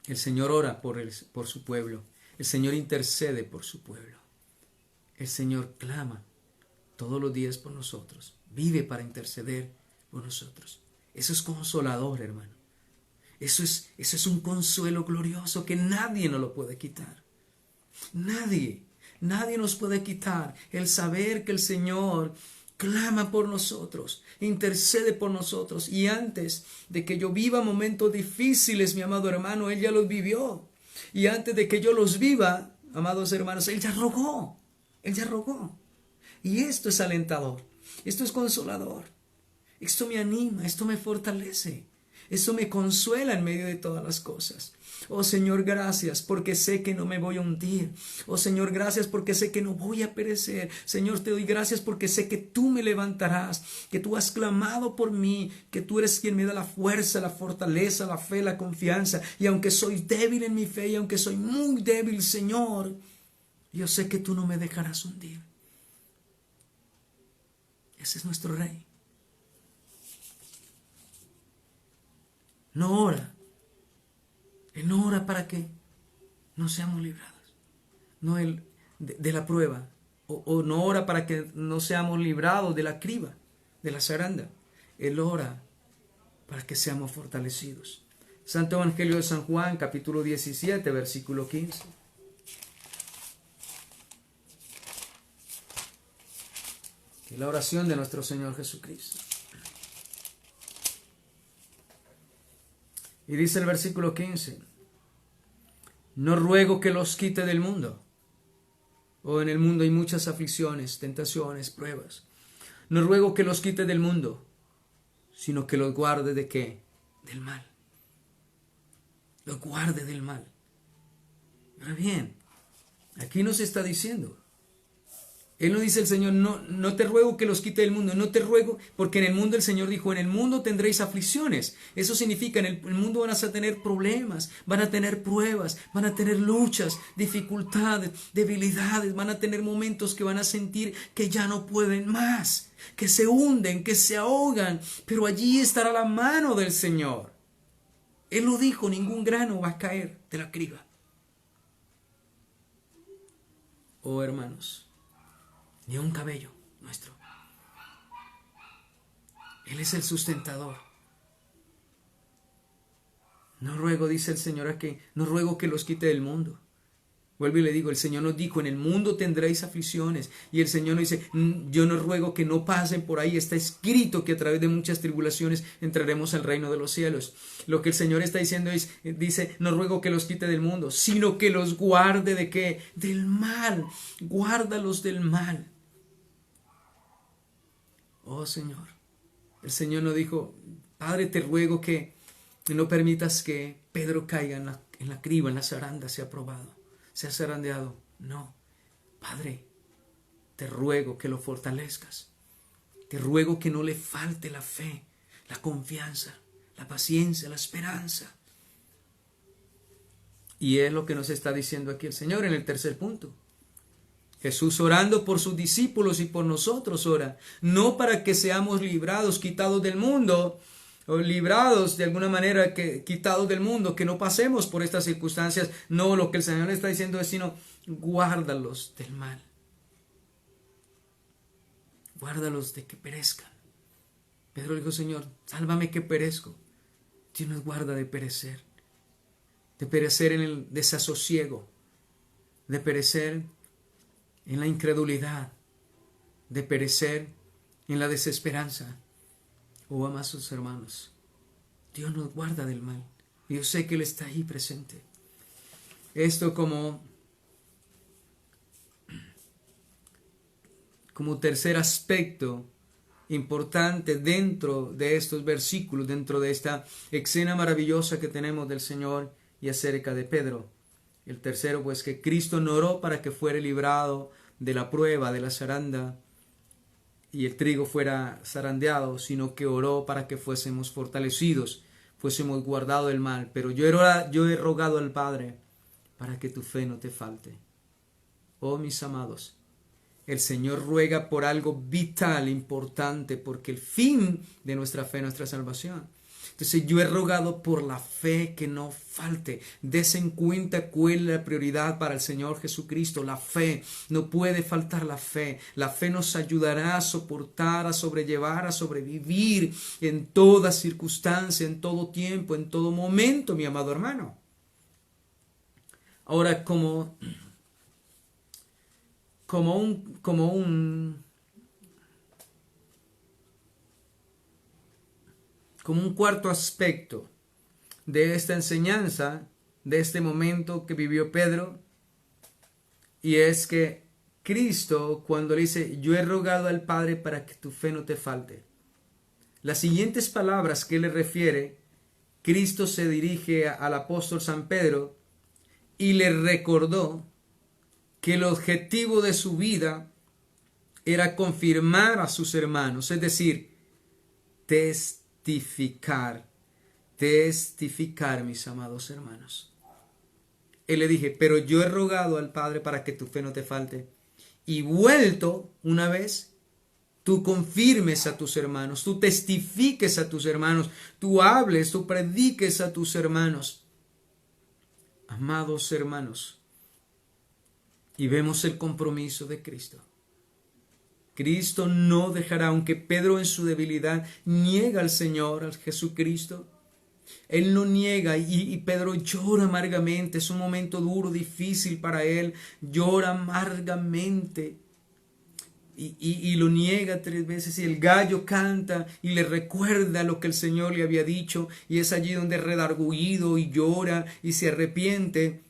el Señor ora por su pueblo. El Señor intercede por su pueblo. El Señor clama todos los días por nosotros. Vive para interceder por nosotros. Eso es consolador, hermano. Eso es un consuelo glorioso que nadie nos lo puede quitar. Nadie nos puede quitar el saber que el Señor clama por nosotros, intercede por nosotros. Y antes de que yo viva momentos difíciles, mi amado hermano, Él ya los vivió. Y antes de que yo los viva, amados hermanos, Él ya rogó. Él ya rogó. Y esto es alentador. Esto es consolador. Esto me anima, esto me fortalece. Esto me consuela en medio de todas las cosas. Oh Señor, gracias porque sé que no me voy a hundir. Oh Señor, gracias porque sé que no voy a perecer. Señor, te doy gracias porque sé que tú me levantarás, que tú has clamado por mí, que tú eres quien me da la fuerza, la fortaleza, la fe, la confianza. Y aunque soy débil en mi fe y aunque soy muy débil, Señor, yo sé que tú no me dejarás hundir. Ese es nuestro Rey. No ora. Él no ora para que no seamos librados. No Él de la prueba. O no ora para que no seamos librados de la criba, de la zaranda. Él ora para que seamos fortalecidos. Santo Evangelio de San Juan, capítulo 17, versículo 15. Que la oración de nuestro Señor Jesucristo. Y dice el versículo 15, no ruego que los quite del mundo. O en el mundo hay muchas aflicciones, tentaciones, pruebas. No ruego que los quite del mundo, sino que los guarde ¿de qué? Del mal. Los guarde del mal. Ahora bien, aquí nos está diciendo, Él no dice el Señor, no te ruego que los quite del mundo, no te ruego, porque en el mundo el Señor dijo, en el mundo tendréis aflicciones. Eso significa, en el mundo van a tener problemas, van a tener pruebas, van a tener luchas, dificultades, debilidades, van a tener momentos que van a sentir que ya no pueden más, que se hunden, que se ahogan, pero allí estará la mano del Señor. Él lo dijo, ningún grano va a caer de la criba. Oh hermanos, ni un cabello nuestro. Él es el sustentador. No ruego, dice el Señor aquí, no ruego que los quite del mundo. Vuelvo y le digo, el Señor nos dijo, en el mundo tendréis aflicciones. Y el Señor nos dice, yo no ruego que no pasen por ahí. Está escrito que a través de muchas tribulaciones entraremos al reino de los cielos. Lo que el Señor está diciendo es, dice, no ruego que los quite del mundo, sino que los guarde ¿de qué? Del mal. Guárdalos del mal. Oh Señor, el Señor nos dijo, Padre, te ruego que no permitas que Pedro caiga en la criba, en la zaranda, sea probado, sea zarandeado. No, Padre, te ruego que lo fortalezcas. Te ruego que no le falte la fe, la confianza, la paciencia, la esperanza. Y es lo que nos está diciendo aquí el Señor en el tercer punto. Jesús orando por sus discípulos y por nosotros ora, no para que seamos librados, quitados del mundo, o librados de alguna manera, quitados del mundo, que no pasemos por estas circunstancias. No, lo que el Señor está diciendo es, sino guárdalos del mal. Guárdalos de que perezcan. Pedro dijo, Señor, sálvame que perezco. Dios nos guarda de perecer en el desasosiego, de perecer en la incredulidad, de perecer en la desesperanza. Oh, amados hermanos, Dios nos guarda del mal. Yo sé que Él está ahí presente. Esto como tercer aspecto importante dentro de estos versículos, dentro de esta escena maravillosa que tenemos del Señor y acerca de Pedro. El tercero, pues, que Cristo no oró para que fuera librado de la prueba, de la zaranda, y el trigo fuera zarandeado, sino que oró para que fuésemos fortalecidos, fuésemos guardados del mal. Pero yo he rogado al Padre para que tu fe no te falte. Oh, mis amados, el Señor ruega por algo vital, importante, porque el fin de nuestra fe es nuestra salvación. Entonces yo he rogado por la fe que no falte. Dese en cuenta cuál es la prioridad para el Señor Jesucristo. La fe. No puede faltar la fe. La fe nos ayudará a soportar, a sobrellevar, a sobrevivir en toda circunstancia, en todo tiempo, en todo momento, mi amado hermano. Ahora, como un cuarto aspecto de esta enseñanza, de este momento que vivió Pedro, y es que Cristo, cuando le dice, yo he rogado al Padre para que tu fe no te falte, las siguientes palabras que le refiere, Cristo se dirige al apóstol San Pedro y le recordó que el objetivo de su vida era confirmar a sus hermanos, es decir, testificar, mis amados hermanos. Él le dije, pero yo he rogado al Padre para que tu fe no te falte, y vuelto una vez, tú confirmes a tus hermanos, tú testifiques a tus hermanos, tú hables, tú prediques a tus hermanos. Amados hermanos, y vemos el compromiso de Cristo. Cristo no dejará, aunque Pedro en su debilidad niega al Señor, al Jesucristo. Él lo niega y Pedro llora amargamente. Es un momento duro, difícil para él. Llora amargamente y lo niega 3 veces. Y el gallo canta y le recuerda lo que el Señor le había dicho. Y es allí donde redargüido y llora y se arrepiente.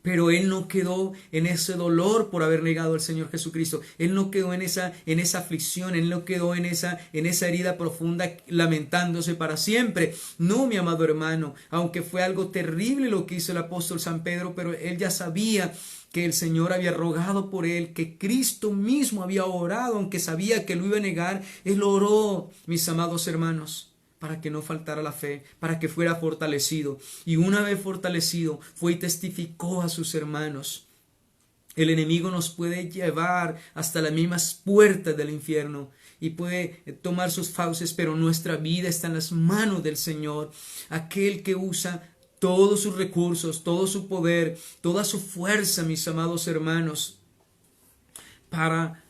Pero él no quedó en ese dolor por haber negado al Señor Jesucristo. Él no quedó en esa aflicción. Él no quedó en esa herida profunda lamentándose para siempre. No, mi amado hermano, aunque fue algo terrible lo que hizo el apóstol San Pedro, pero él ya sabía que el Señor había rogado por él, que Cristo mismo había orado, aunque sabía que lo iba a negar. Él oró, mis amados hermanos, para que no faltara la fe, para que fuera fortalecido. Y una vez fortalecido, fue y testificó a sus hermanos. El enemigo nos puede llevar hasta las mismas puertas del infierno y puede tomar sus fauces, pero nuestra vida está en las manos del Señor, aquel que usa todos sus recursos, todo su poder, toda su fuerza, mis amados hermanos, para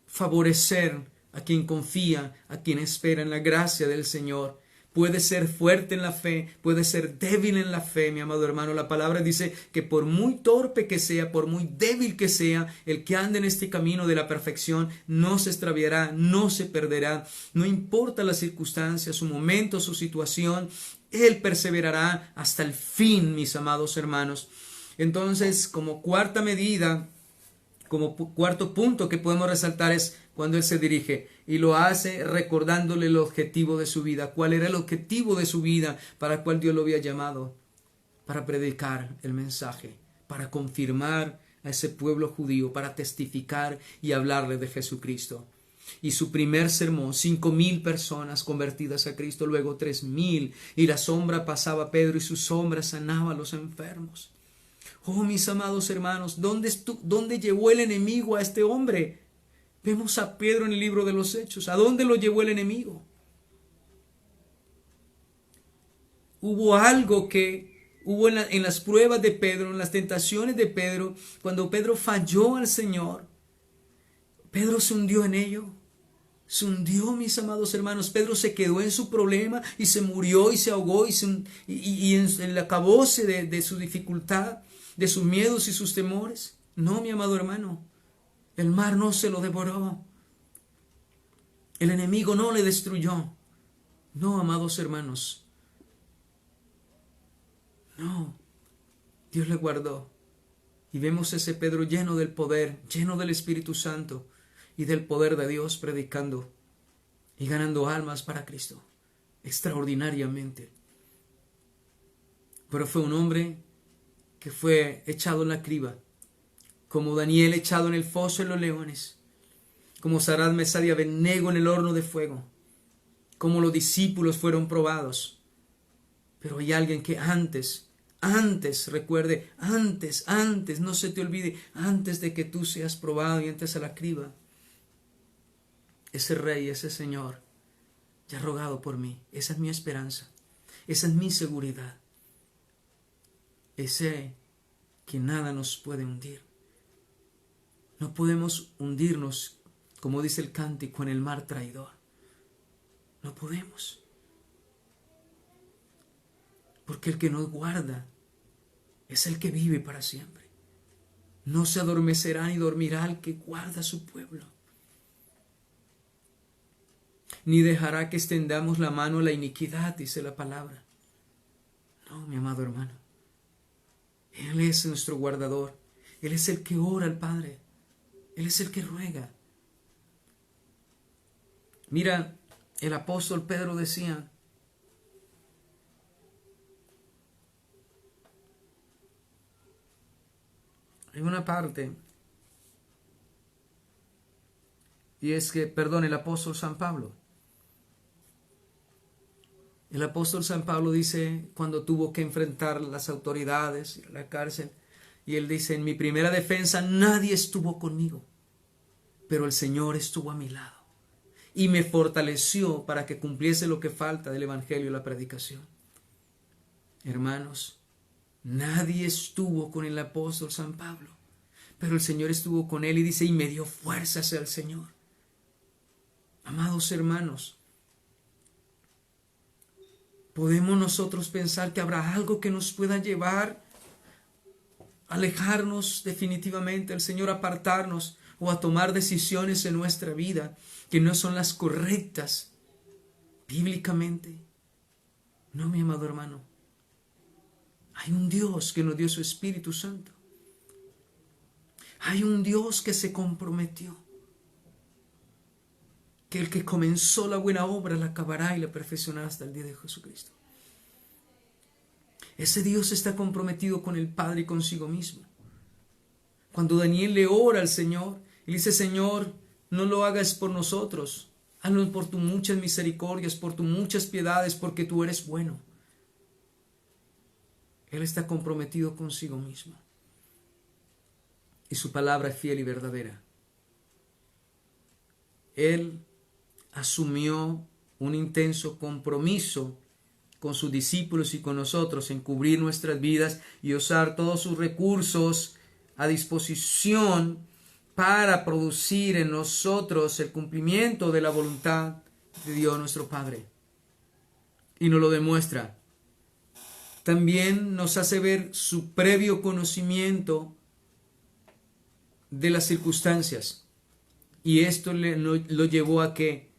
favorecer a quien confía, a quien espera en la gracia del Señor. Puede ser fuerte en la fe, puede ser débil en la fe, mi amado hermano. La palabra dice que por muy torpe que sea, por muy débil que sea, el que ande en este camino de la perfección no se extraviará, no se perderá. No importa la circunstancia, su momento, su situación, él perseverará hasta el fin, mis amados hermanos. Entonces, como cuarta medida, como cuarto punto que podemos resaltar es cuando él se dirige y lo hace recordándole el objetivo de su vida. ¿Cuál era el objetivo de su vida para el cual Dios lo había llamado? Para predicar el mensaje, para confirmar a ese pueblo judío, para testificar y hablarle de Jesucristo. Y su primer sermón, 5,000 personas convertidas a Cristo, luego 3,000, y la sombra pasaba a Pedro y su sombra sanaba a los enfermos. Oh, mis amados hermanos, ¿dónde llevó el enemigo a este hombre? Vemos a Pedro en el libro de los Hechos. ¿A dónde lo llevó el enemigo? Hubo algo que hubo en las pruebas de Pedro, en las tentaciones de Pedro, cuando Pedro falló al Señor. Pedro se hundió en ello. Se hundió, mis amados hermanos. Pedro se quedó en su problema y se murió y se ahogó y en el acabose de su dificultad, de sus miedos y sus temores. No, mi amado hermano. El mar no se lo devoró. El enemigo no le destruyó. No, amados hermanos. No. Dios le guardó. Y vemos ese Pedro lleno del poder, lleno del Espíritu Santo y del poder de Dios, predicando y ganando almas para Cristo. Extraordinariamente. Pero fue un hombre que fue echado en la criba, como Daniel echado en el foso de los leones, como Sadrach, Mesach y Abednego en el horno de fuego, como los discípulos fueron probados. Pero hay alguien que antes antes, recuerde, antes, no se te olvide, antes de que tú seas probado y entres a la criba, ese Rey, ese Señor, ya ha rogado por mí. Esa es mi esperanza, esa es mi seguridad. Sé que nada nos puede hundir. No podemos hundirnos, como dice el cántico, en el mar traidor. No podemos. Porque el que nos guarda es el que vive para siempre. No se adormecerá ni dormirá el que guarda a su pueblo. Ni dejará que extendamos la mano a la iniquidad, dice la palabra. No, mi amado hermano. Él es nuestro guardador. Él es el que ora al Padre. Él es el que ruega. Mira, el apóstol Pedro decía, hay una parte, y es que, perdón, el apóstol San Pablo. El apóstol San Pablo dice, cuando tuvo que enfrentar las autoridades, la cárcel, y él dice, en mi primera defensa nadie estuvo conmigo, pero el Señor estuvo a mi lado y me fortaleció para que cumpliese lo que falta del evangelio y la predicación. Hermanos, nadie estuvo con el apóstol San Pablo, pero el Señor estuvo con él y dice, y me dio fuerzas el Señor. Amados hermanos, ¿podemos nosotros pensar que habrá algo que nos pueda llevar a alejarnos definitivamente del Señor, a apartarnos o a tomar decisiones en nuestra vida que no son las correctas bíblicamente? No, mi amado hermano. Hay un Dios que nos dio su Espíritu Santo. Hay un Dios que se comprometió, que el que comenzó la buena obra la acabará y la perfeccionará hasta el día de Jesucristo. Ese Dios está comprometido con el Padre y consigo mismo. Cuando Daniel le ora al Señor, y dice, Señor, no lo hagas por nosotros, hazlo por tus muchas misericordias, por tus muchas piedades, porque tú eres bueno. Él está comprometido consigo mismo. Y su palabra es fiel y verdadera. Él asumió un intenso compromiso con sus discípulos y con nosotros en cubrir nuestras vidas y usar todos sus recursos a disposición para producir en nosotros el cumplimiento de la voluntad de Dios nuestro Padre. Y nos lo demuestra. También nos hace ver su previo conocimiento de las circunstancias. Y esto lo llevó a que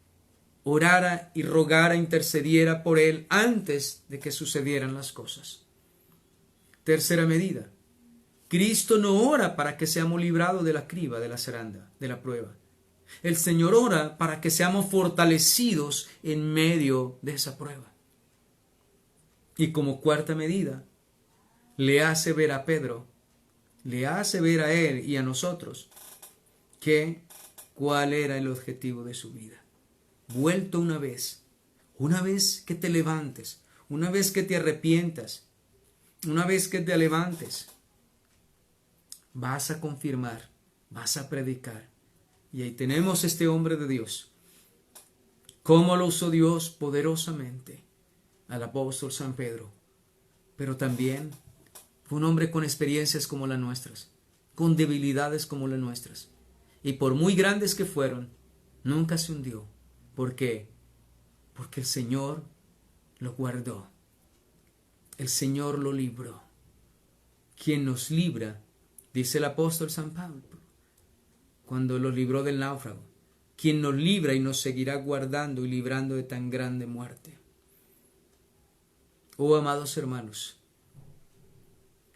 orara y rogara, intercediera por él antes de que sucedieran las cosas. Tercera medida. Cristo no ora para que seamos librados de la criba, de la zaranda, de la prueba. El Señor ora para que seamos fortalecidos en medio de esa prueba. Y como cuarta medida, le hace ver a Pedro, le hace ver a él y a nosotros cuál era el objetivo de su vida. Vuelto una vez que te levantes, una vez que te arrepientas, una vez que te levantes, vas a confirmar, vas a predicar. Y ahí tenemos este hombre de Dios. Cómo lo usó Dios poderosamente al apóstol San Pedro. Pero también fue un hombre con experiencias como las nuestras, con debilidades como las nuestras. Y por muy grandes que fueron, nunca se hundió. ¿Por qué? Porque el Señor lo guardó. El Señor lo libró. Quien nos libra, dice el apóstol San Pablo, cuando lo libró del náufrago, quien nos libra y nos seguirá guardando y librando de tan grande muerte. Oh, amados hermanos,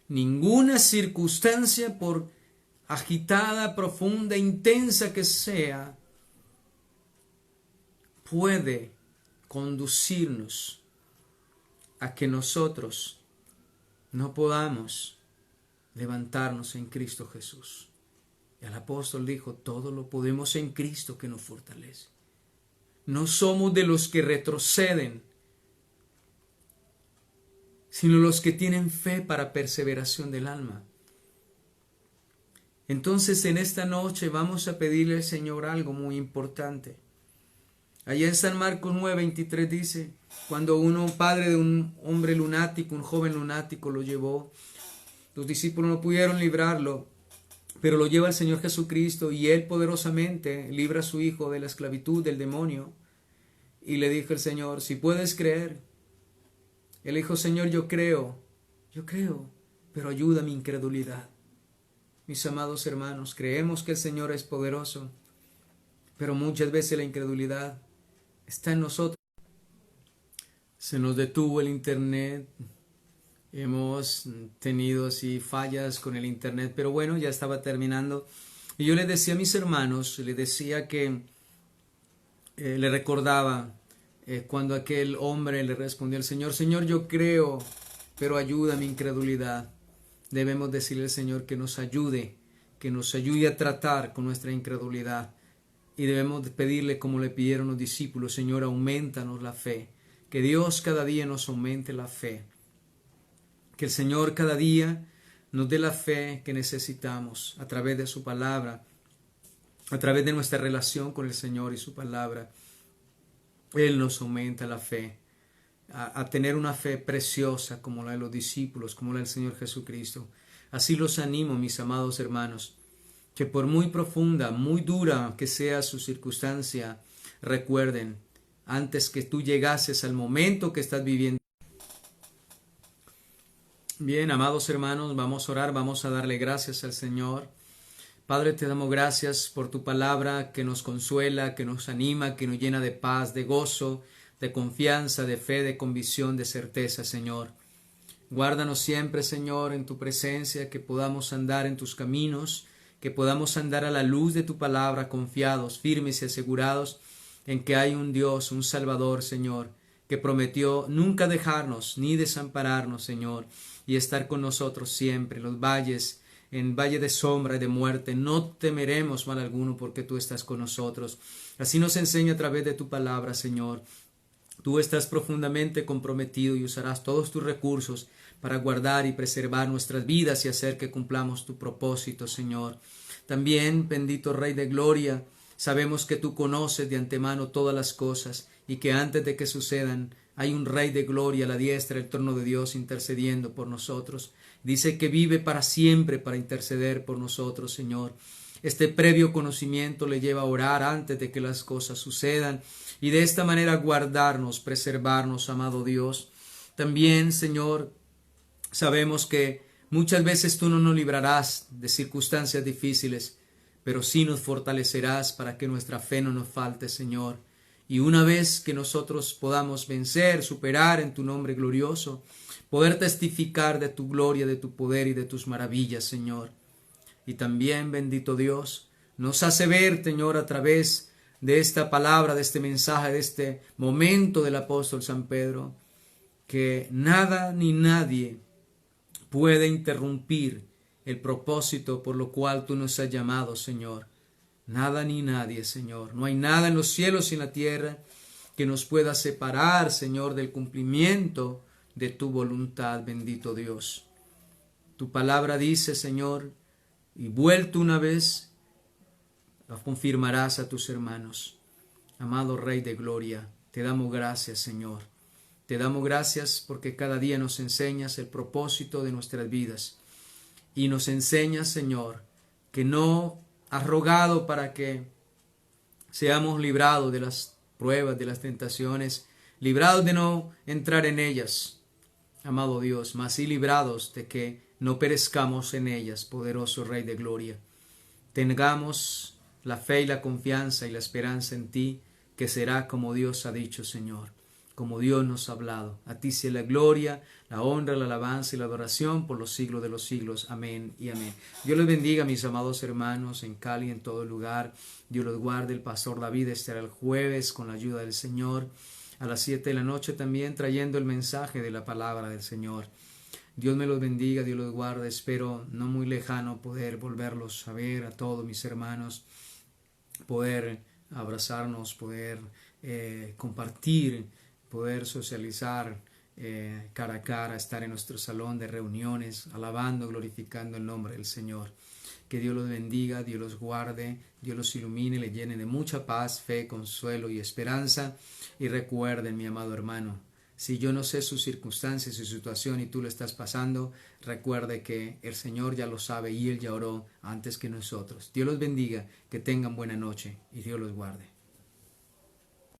ninguna circunstancia, por agitada, profunda, intensa que sea, puede conducirnos a que nosotros no podamos levantarnos en Cristo Jesús. El apóstol dijo, todo lo podemos en Cristo que nos fortalece. No somos de los que retroceden. sino los que tienen fe para perseveración del alma. Entonces en esta noche vamos a pedirle al Señor algo muy importante. Allá en San Marcos 9:23 dice, cuando un padre de un hombre lunático, un joven lunático lo llevó, los discípulos no pudieron librarlo, pero lo lleva el Señor Jesucristo y Él poderosamente libra a su hijo de la esclavitud del demonio. Y le dijo el Señor, si puedes creer. Él dijo, Señor, yo creo, pero ayuda mi incredulidad. Mis amados hermanos, creemos que el Señor es poderoso, pero muchas veces la incredulidad está en nosotros. Se nos detuvo el internet, hemos tenido así fallas con el internet, pero bueno, ya estaba terminando. Y yo le decía a mis hermanos, le decía que le recordaba cuando aquel hombre le respondió al Señor, Señor, yo creo, pero ayuda mi incredulidad. Debemos decirle al Señor que nos ayude a tratar con nuestra incredulidad. Y debemos pedirle como le pidieron los discípulos, Señor, aumentanos la fe. Que Dios cada día nos aumente la fe. Que el Señor cada día nos dé la fe que necesitamos a través de su palabra, a través de nuestra relación con el Señor y su palabra. Él nos aumenta la fe, a tener una fe preciosa como la de los discípulos, como la del Señor Jesucristo. Así los animo, mis amados hermanos, que por muy profunda, muy dura que sea su circunstancia, recuerden, antes que tú llegases al momento que estás viviendo. Bien, amados hermanos, vamos a orar, vamos a darle gracias al Señor. Padre, te damos gracias por tu palabra que nos consuela, que nos anima, que nos llena de paz, de gozo, de confianza, de fe, de convicción, de certeza, Señor. Guárdanos siempre, Señor, en tu presencia, que podamos andar en tus caminos, que podamos andar a la luz de tu palabra, confiados, firmes y asegurados en que hay un Dios, un Salvador, Señor, que prometió nunca dejarnos ni desampararnos, Señor, y estar con nosotros siempre, en valle de sombra y de muerte, no temeremos mal alguno porque tú estás con nosotros. Así nos enseña a través de tu palabra, Señor. Tú estás profundamente comprometido y usarás todos tus recursos para guardar y preservar nuestras vidas y hacer que cumplamos tu propósito, Señor. También, bendito Rey de Gloria, sabemos que tú conoces de antemano todas las cosas y que antes de que sucedan hay un Rey de Gloria a la diestra del trono de Dios intercediendo por nosotros. Dice que vive para siempre para interceder por nosotros, Señor. Este previo conocimiento le lleva a orar antes de que las cosas sucedan y de esta manera guardarnos, preservarnos, amado Dios. También, Señor, sabemos que muchas veces tú no nos librarás de circunstancias difíciles, pero sí nos fortalecerás para que nuestra fe no nos falte, Señor. Y una vez que nosotros podamos vencer, superar en tu nombre glorioso, poder testificar de tu gloria, de tu poder y de tus maravillas, Señor. Y también, bendito Dios, nos hace ver, Señor, a través de esta palabra, de este mensaje, de este momento del apóstol San Pedro, que nada ni nadie puede interrumpir el propósito por lo cual tú nos has llamado, Señor. Nada ni nadie, Señor. No hay nada en los cielos y en la tierra que nos pueda separar, Señor, del cumplimiento de tu voluntad, bendito Dios. Tu palabra dice, Señor, y vuelto una vez, la confirmarás a tus hermanos. Amado Rey de Gloria, te damos gracias, Señor. Te damos gracias porque cada día nos enseñas el propósito de nuestras vidas. Y nos enseñas, Señor, que no has rogado para que seamos librados de las pruebas, de las tentaciones, librados de no entrar en ellas, amado Dios, mas sí librados de que no perezcamos en ellas, poderoso Rey de Gloria. Tengamos la fe y la confianza y la esperanza en ti, que será como Dios ha dicho, Señor, como Dios nos ha hablado. A ti sea la gloria, la honra, la alabanza y la adoración por los siglos de los siglos. Amén y amén. Dios les bendiga, mis amados hermanos, en Cali, en todo lugar. Dios los guarde. El pastor David estará el jueves con la ayuda del Señor a las 7 de la noche también trayendo el mensaje de la palabra del Señor. Dios me los bendiga, Dios los guarde. Espero no muy lejano poder volverlos a ver a todos mis hermanos, poder abrazarnos, poder compartir, poder socializar cara a cara, estar en nuestro salón de reuniones, alabando, glorificando el nombre del Señor. Que Dios los bendiga, Dios los guarde, Dios los ilumine, le llene de mucha paz, fe, consuelo y esperanza. Y recuerden, mi amado hermano, si yo no sé su circunstancia, su situación y tú lo estás pasando, recuerde que el Señor ya lo sabe y Él ya oró antes que nosotros. Dios los bendiga, que tengan buena noche y Dios los guarde.